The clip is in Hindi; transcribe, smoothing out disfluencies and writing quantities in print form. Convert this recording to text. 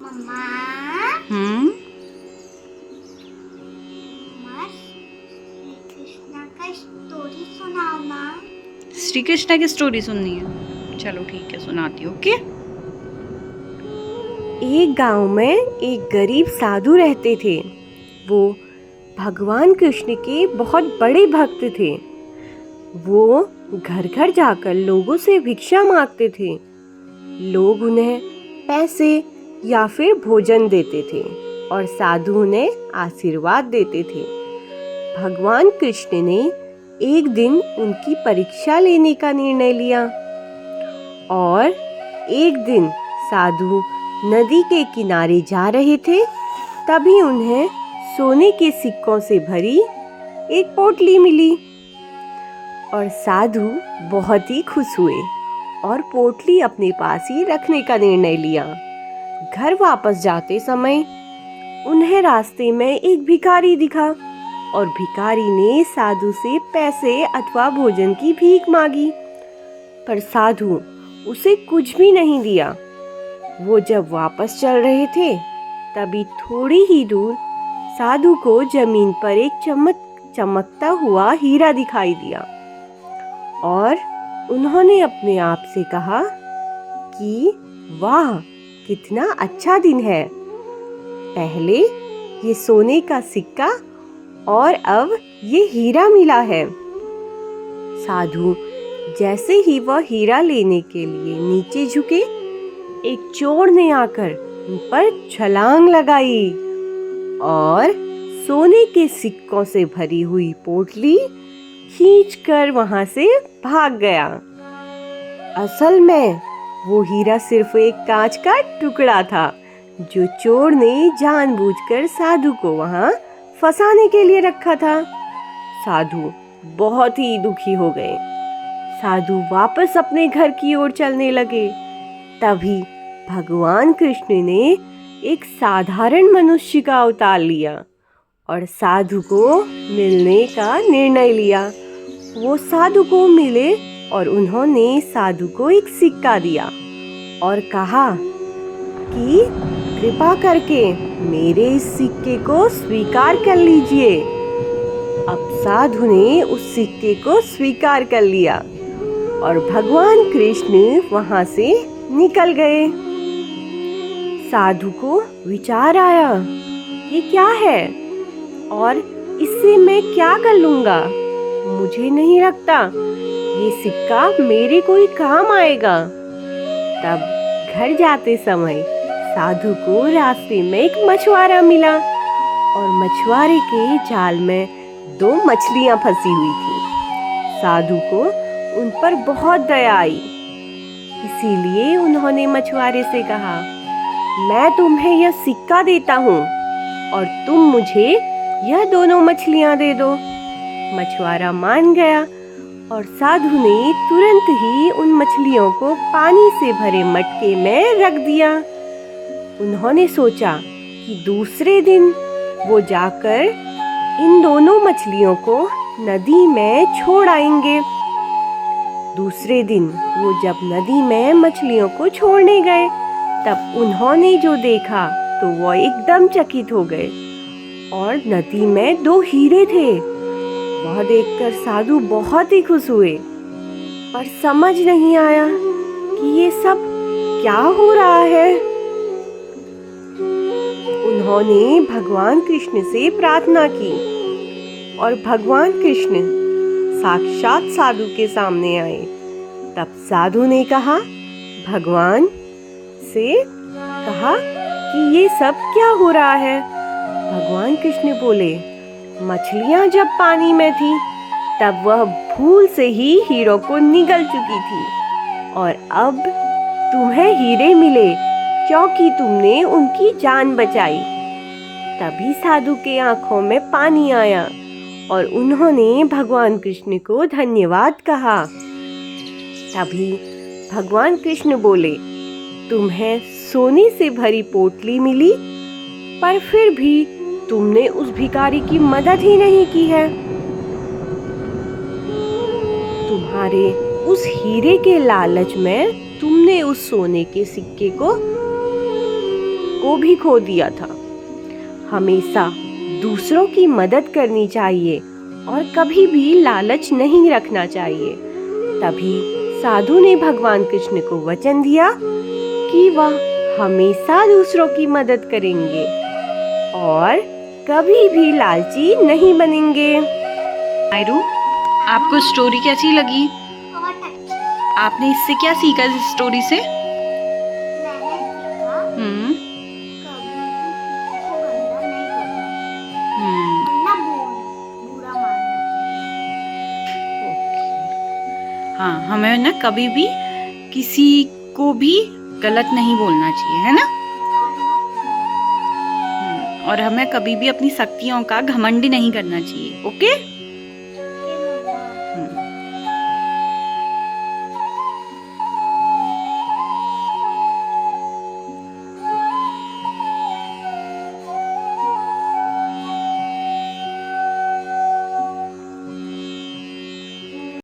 मम्मा हम्म मम्मा श्री कृष्णा का स्टोरी सुनाओ ना। श्री कृष्णा की स्टोरी सुननी है? चलो ठीक है, सुनाती हूँ। ओके। एक गांव में एक गरीब साधु रहते थे। वो भगवान कृष्ण के बहुत बड़े भक्त थे। वो घर घर जाकर लोगों से भिक्षा मांगते थे। लोग उन्हें पैसे या फिर भोजन देते थे और साधु उन्हें आशीर्वाद देते थे। भगवान कृष्ण ने एक दिन उनकी परीक्षा लेने का निर्णय लिया और एक दिन साधु नदी के किनारे जा रहे थे। तभी उन्हें सोने के सिक्कों से भरी एक पोटली मिली और साधु बहुत ही खुश हुए और पोटली अपने पास ही रखने का निर्णय लिया। घर वापस जाते समय उन्हें रास्ते में एक भिखारी दिखा और भिखारी ने साधु से पैसे अथवा भोजन की भीख मांगी, पर साधु उसे कुछ भी नहीं दिया। वो जब वापस चल रहे थे तभी थोड़ी ही दूर साधु को जमीन पर एक चमकता हुआ हीरा दिखाई दिया और उन्होंने अपने आप से कहा कि वाह, कितना अच्छा दिन है। पहले ये सोने का सिक्का और अब ये हीरा मिला है। साधु जैसे ही वह हीरा लेने के लिए नीचे झुके, एक चोर ने आकर उन पर छलांग लगाई और सोने के सिक्कों से भरी हुई पोटली खींचकर वहां से भाग गया। असल में वो हीरा सिर्फ एक कांच का टुकड़ा था जो चोर ने जानबूझकर साधु को वहां फंसाने के लिए रखा था। साधु बहुत ही दुखी हो गए। साधु वापस अपने घर की ओर चलने लगे। तभी भगवान कृष्ण ने एक साधारण मनुष्य का अवतार लिया और साधु को मिलने का निर्णय लिया। वो साधु को मिले और उन्होंने साधु को एक सिक्का दिया और कहा कि कृपा करके मेरे इस सिक्के को स्वीकार कर लीजिए। अब साधु ने उस सिक्के को स्वीकार कर लिया और भगवान कृष्ण वहां से निकल गए। साधु को विचार आया, ये क्या है और इससे मैं क्या कर लूंगा? मुझे नहीं लगता ये सिक्का मेरे कोई काम आएगा। तब घर जाते समय साधु को रास्ते में एक मछुआरा मिला और मछुआरे के जाल में 2 मछलियां फंसी हुई थी। साधु को उन पर बहुत दया आई, इसीलिए उन्होंने मछुआरे से कहा, मैं तुम्हें यह सिक्का देता हूँ और तुम मुझे यह दोनों मछलियां दे दो। मछुआरा मान गया और साधु ने तुरंत ही उन मछलियों को पानी से भरे मटके में रख दिया। उन्होंने सोचा कि दूसरे दिन वो जाकर इन दोनों मछलियों को नदी में छोड़ आएंगे। दूसरे दिन वो जब नदी में मछलियों को छोड़ने गए तब उन्होंने जो देखा तो वो एकदम चकित हो गए और नदी में 2 हीरे थे। वह देखकर साधु बहुत ही खुश हुए, पर समझ नहीं आया कि ये सब क्या हो रहा है। उन्होंने भगवान कृष्ण से प्रार्थना की और भगवान कृष्ण साक्षात साधु के सामने आए। तब साधु ने कहा, भगवान से कहा कि ये सब क्या हो रहा है। भगवान कृष्ण बोले, मछलियां जब पानी में थी तब वह भूल से ही हीरों को निगल चुकी थी और अब तुम्हें हीरे मिले क्योंकि तुमने उनकी जान बचाई। तभी साधु के आंखों में पानी आया और उन्होंने भगवान कृष्ण को धन्यवाद कहा। तभी भगवान कृष्ण बोले, तुम्हें सोने से भरी पोटली मिली, पर फिर भी तुमने उस भिखारी की मदद ही नहीं की है। तुम्हारे उस हीरे के लालच में तुमने उस सोने के सिक्के को को भी खो दिया था। हमेशा दूसरों की मदद करनी चाहिए और कभी भी लालच नहीं रखना चाहिए। तभी साधु ने भगवान कृष्ण को वचन दिया कि वह हमेशा दूसरों की मदद करेंगे और कभी भी लालची नहीं बनेंगे। आयरू, आपको स्टोरी कैसी लगी? बहुत अच्छी। आपने इससे क्या सीखा इस स्टोरी से? मैंने सीखा हम्म कभी भी किसी को गंदा नहीं करना, हम्म वरना बुरा मानना हाँ, हमें ना कभी भी किसी को भी गलत नहीं बोलना चाहिए, है ना? और हमें कभी भी अपनी शक्तियों का घमंड नहीं करना चाहिए। ओके।